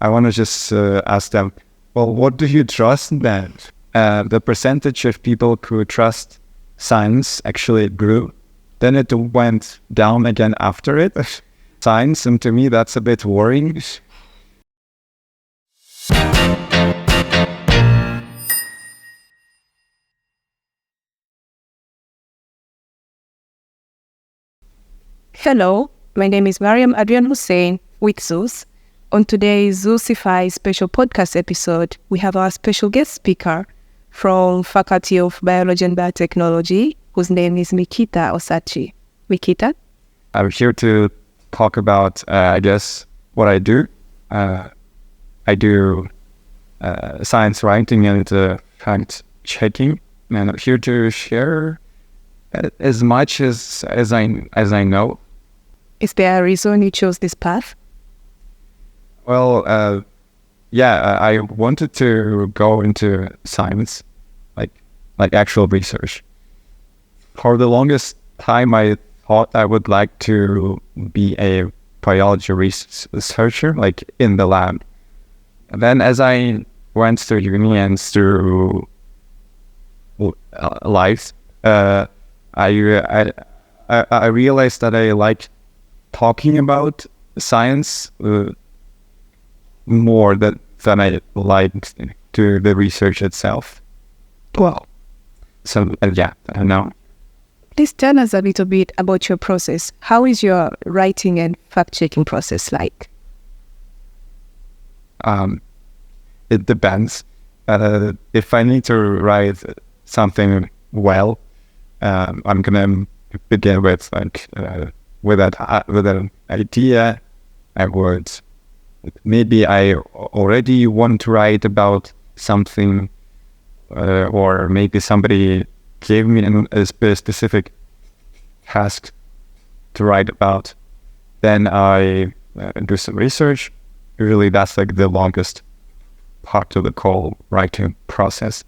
I want to just ask them, well, what do you trust then? The percentage of people who trust science actually grew. Then it went down again after it. Science, and to me, that's a bit worrying. Hello, my name is Mariam Adrian Hussein with ZUS. On today's ZUSSIFY special podcast episode, we have our special guest speaker from Faculty of Biology and Biotechnology, whose name is Mykyta Osachi. Mykyta? I'm here to talk about, what I do. I do science writing and fact checking, and I'm here to share as much as I know. Is there a reason you chose this path? Well, I wanted to go into science, like actual research. For the longest time, I thought I would like to be a biology researcher, like in the lab. And then as I went through uni and through life, I realized that I like talking about science more than I liked to the research itself. Well, so I don't know. Please tell us a little bit about your process. How is your writing and fact-checking process like? It depends. If I need to write something well, I'm gonna begin with with an idea. Maybe I already want to write about something, or maybe somebody gave me a specific task to write about. Then I do some research. Usually that's like the longest part of the whole writing process.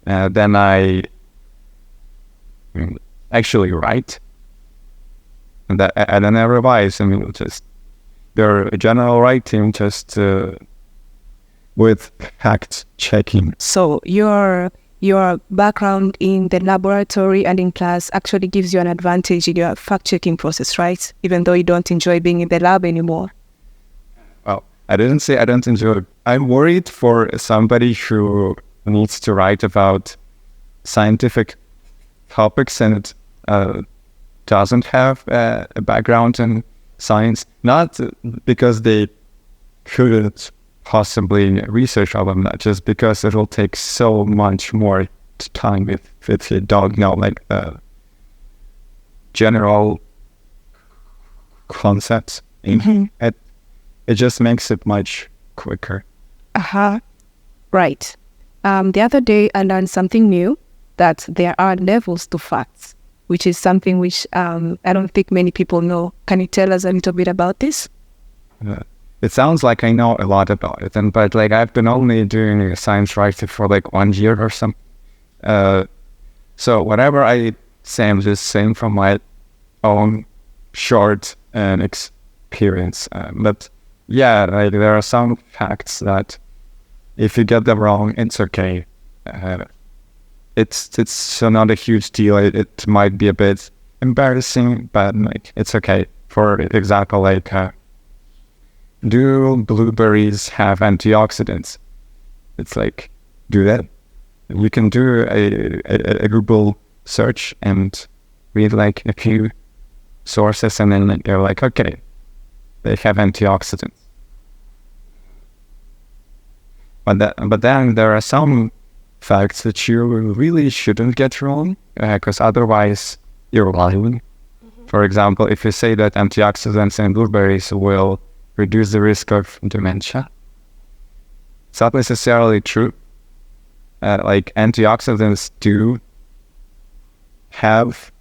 Then I actually write, and then I revise. Just their general writing, just with fact checking. So your background in the laboratory and in class actually gives you an advantage in your fact-checking process, right? Even though you don't enjoy being in the lab anymore. Well, I didn't say I don't enjoy it. I'm worried for somebody who needs to write about scientific topics and doesn't have a background in science, not because they couldn't possibly research all of that, just because it'll take so much more time if you don't know like general concepts. Mm-hmm. It just makes it much quicker. Right. The other day I learned something new, that there are levels to facts, which is something which I don't think many people know. Can you tell us a little bit about this? It sounds like I know a lot about it, but like I've been only doing science writing for like 1 year or something. So whatever I say, I'm just saying from my own short experience. But yeah, like there are some facts that if you get them wrong, it's okay. It's not a huge deal. It might be a bit embarrassing, but like it's okay. For example, like do blueberries have antioxidants? It's like, do that. You can do a Google search and read like a few sources, and then you're like, okay, they have antioxidants. But then there are some facts that you really shouldn't get wrong, because otherwise you're lying. For example, if you say that antioxidants in blueberries will reduce the risk of dementia, it's not necessarily true. Like antioxidants do have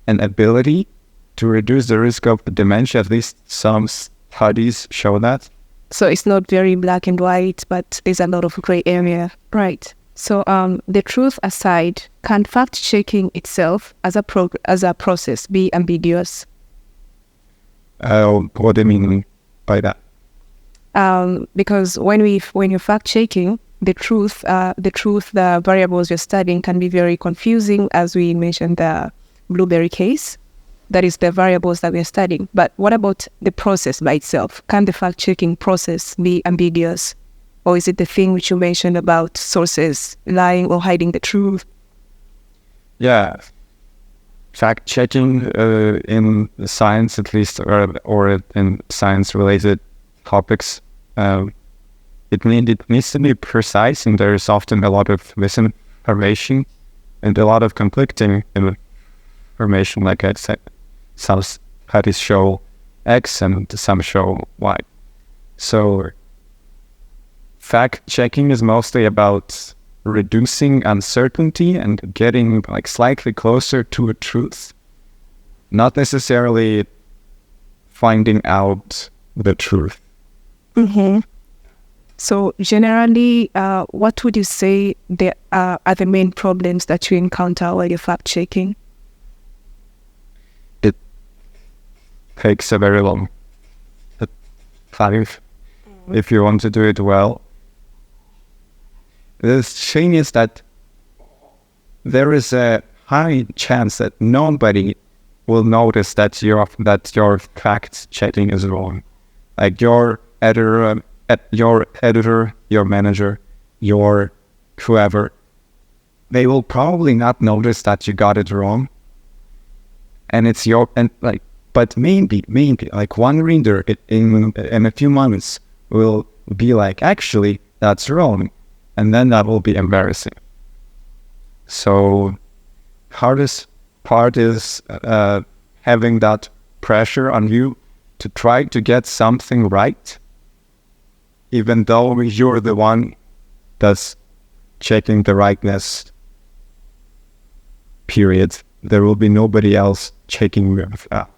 an ability to reduce the risk of dementia. At least some studies show that. So it's not very black and white, but there's a lot of gray area. Right. So the truth aside, can fact-checking itself as a process be ambiguous? What do you mean by that? Because when you're fact checking, the variables you're studying can be very confusing, as we mentioned the blueberry case. That is the variables that we're studying. But what about the process by itself? Can the fact checking process be ambiguous? Or is it the thing which you mentioned about sources lying or hiding the truth? Yeah. Fact checking in science, at least, or in science related topics, it needs to be precise, and there is often a lot of misinformation and a lot of conflicting information. Like I said, some studies show X and some show Y. So fact checking is mostly about reducing uncertainty and getting like slightly closer to a truth, not necessarily finding out the truth. Mm-hmm. So generally, what would you say are the main problems that you encounter while you're fact checking? It takes a very long time if you want to do it well. The thing is that there is a high chance that nobody will notice that your fact checking is wrong. Like your editor, your manager, your whoever, they will probably not notice that you got it wrong. And it's but maybe like one reader in a few months will be like, actually, that's wrong. And then that will be embarrassing. So hardest part is having that pressure on you to try to get something right, even though you're the one that's checking the rightness, period. There will be nobody else checking that.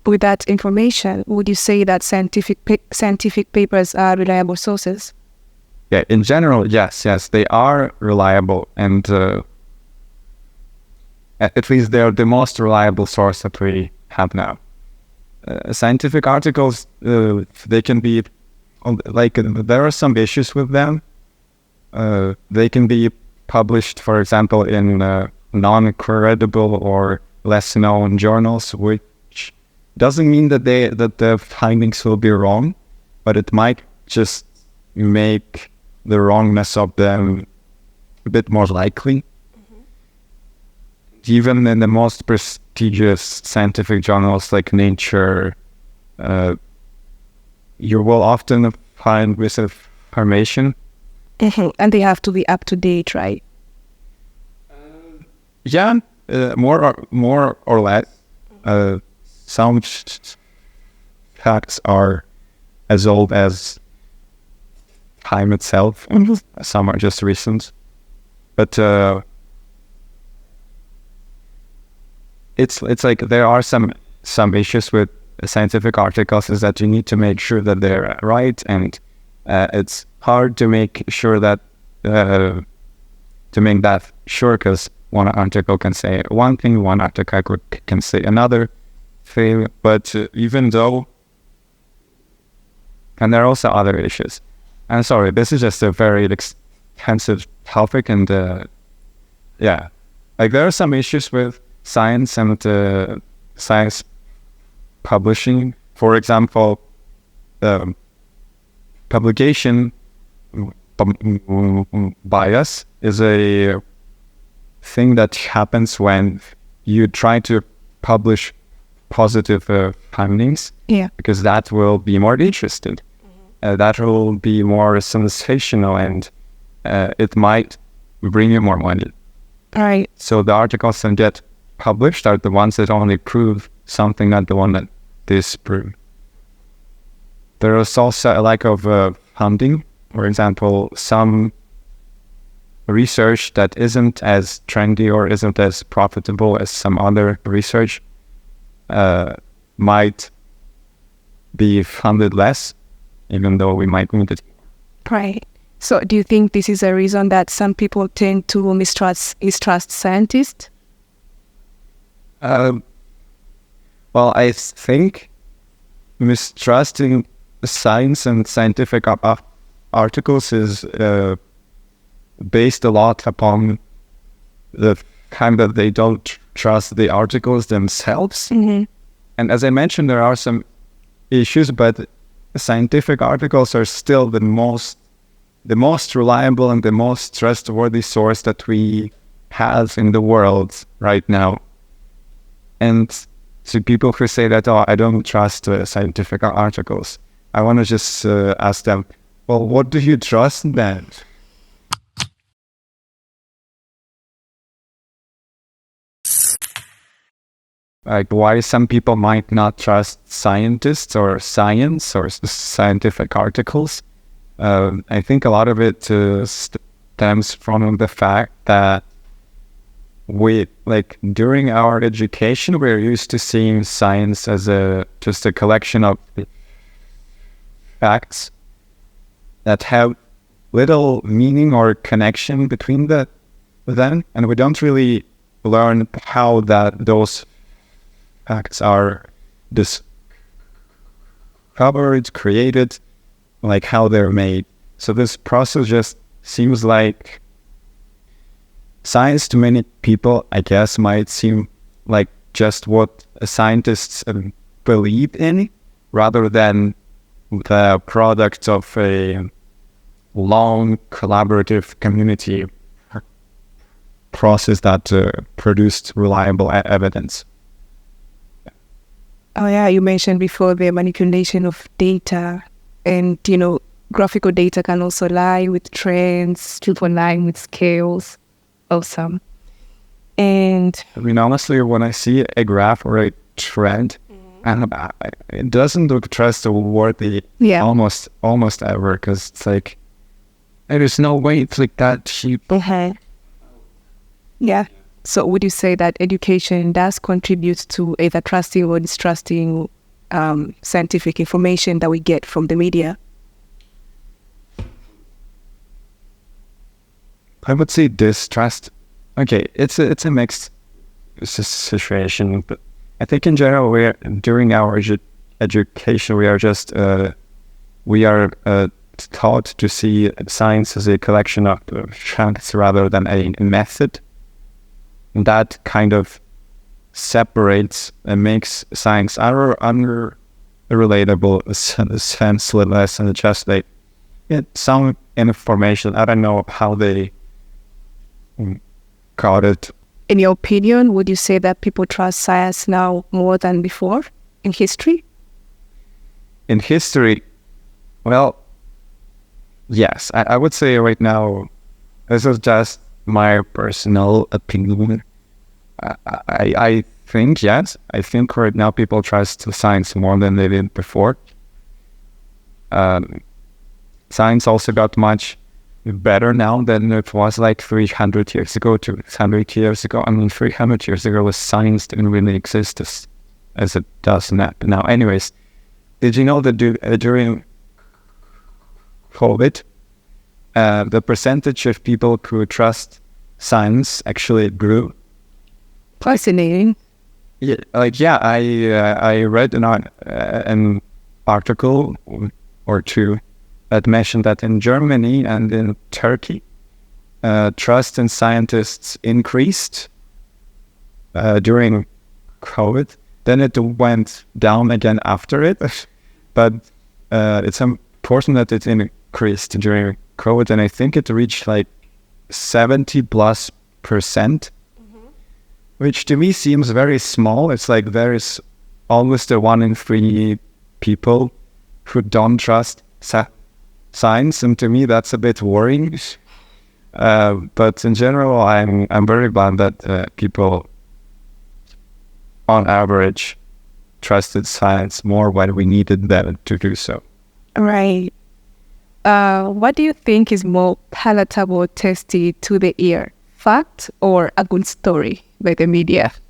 With that information, would you say that scientific papers are reliable sources? Yeah, in general, yes, they are reliable, and at least they're the most reliable source that we have now. Scientific articles, they can be, like, there are some issues with them. They can be published, for example, in non-credible or less known journals, which doesn't mean that the findings will be wrong, but it might just make the wrongness of them a bit more likely. Even in the most prestigious scientific journals like Nature, you will often find misinformation. And they have to be up to date, right? Yeah, more or less. Some facts are as old as time itself. Some are just recent, but it's like there are some issues with scientific articles, is that you need to make sure that they're right, and it's hard to make sure that sure, because one article can say one thing, one article can say another thing, but even though, and there are also other issues. I'm sorry, this is just a very extensive topic, and yeah, like there are some issues with science and science publishing. For example, publication bias is a thing that happens when you try to publish positive findings, because that will be more interesting. That will be more sensational, and it might bring you more money. Right. So the articles that get published are the ones that only prove something, not the one that disprove. There is also a lack of funding. For example, some research that isn't as trendy or isn't as profitable as some other research might be funded less, even though we might need it. Right. So do you think this is a reason that some people tend to mistrust scientists? Well, I think mistrusting science and scientific articles is based a lot upon the kind that they don't trust the articles themselves. Mm-hmm. And as I mentioned, there are some issues, but scientific articles are still the most reliable and the most trustworthy source that we have in the world right now. And to people who say that, oh, I don't trust scientific articles, I want to just ask them, well, what do you trust then? Like, why some people might not trust scientists or science or scientific articles. I think a lot of it stems from the fact that during our education, we're used to seeing science as just a collection of facts that have little meaning or connection between them, and we don't really learn how those facts are discovered, created, like how they're made. So this process just seems like science to many people, I guess, might seem like just what scientists believe in, rather than the product of a long collaborative community process that produced reliable evidence. Oh yeah, you mentioned before the manipulation of data, and graphical data can also lie with trends, people lie with scales. Awesome. And I mean, honestly, when I see a graph or a trend, and it doesn't look trustworthy almost ever, because it's like, there is no way it's like that cheap. Mm-hmm. Yeah. So would you say that education does contribute to either trusting or distrusting scientific information that we get from the media? I would say distrust. Okay, it's a mixed situation, but I think in general, during our education, we are just taught to see science as a collection of facts rather than a method. And that kind of separates and makes science unrelatable, senseless, and just they get some information. I don't know how they got it. In your opinion, would you say that people trust science now more than before in history? In history, well, yes, I would say right now, this is just my personal opinion. I think, yes, I think right now people trust science more than they did before. Science also got much better now than it was like 300 years ago, 200 years ago. I mean, 300 years ago, science didn't really exist as it does now. Anyways, did you know that during COVID, the percentage of people who trust science actually grew? Fascinating. Yeah, I read an article or two that mentioned that in Germany and in Turkey, trust in scientists increased during COVID. Then it went down again after it, but it's important that it increased during COVID, and I think it reached like 70+%, which to me seems very small. It's like there is almost a 1 in 3 people who don't trust science, and to me that's a bit worrying. But in general, I'm very glad that people, on average, trusted science more when we needed them to do so. Right. What do you think is more palatable or tasty to the ear? Fact or a good story by the media? Of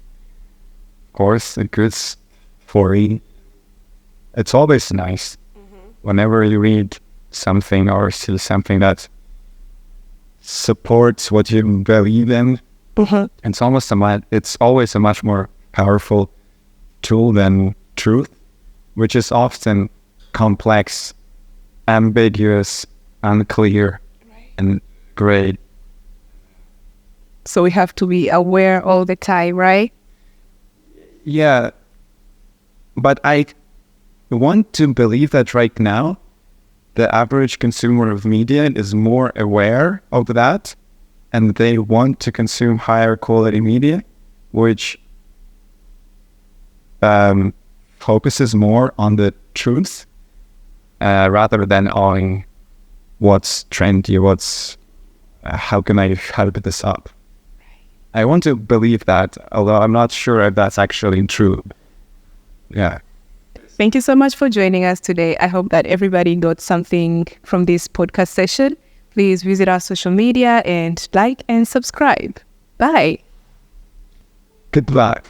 course, a good story. It's always nice whenever you read something or see something that supports what you believe in. It's always a much more powerful tool than truth, which is often complex, ambiguous, unclear, and gray. So we have to be aware all the time, right? Yeah, but I want to believe that right now, the average consumer of media is more aware of that, and they want to consume higher quality media, which focuses more on the truth rather than on what's trendy, how can I help this up. I want to believe that, although I'm not sure if that's actually true. Yeah. Thank you so much for joining us today. I hope that everybody got something from this podcast session. Please visit our social media and like and subscribe. Bye. Goodbye.